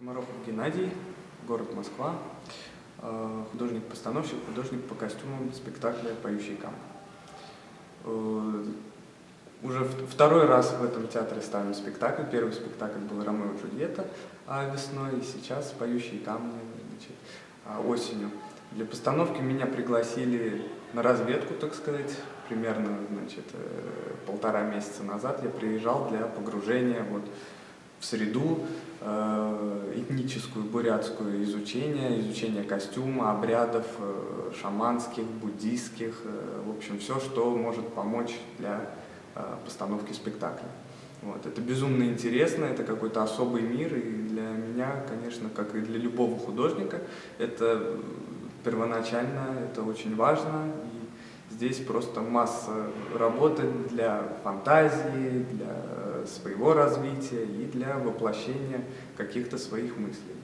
Комаров Геннадий, город Москва, художник-постановщик, художник по костюмам спектакля «Поющий камни». Уже второй раз в этом театре ставим спектакль. Первый спектакль был «Ромео и Джульетта» весной, и сейчас «Поющие камни», значит, осенью. Для постановки меня пригласили на разведку, так сказать, примерно, значит, 1,5 месяца назад я приезжал для погружения вот в среду этническую, бурятскую, изучения костюма, обрядов шаманских, буддийских, в общем, все, что может помочь для постановки спектакля. Вот. Это безумно интересно, это какой-то особый мир, и для меня, конечно, как и для любого художника, это первоначально, это очень важно, и здесь просто масса работы для фантазии, для своего развития и для воплощения каких-то своих мыслей.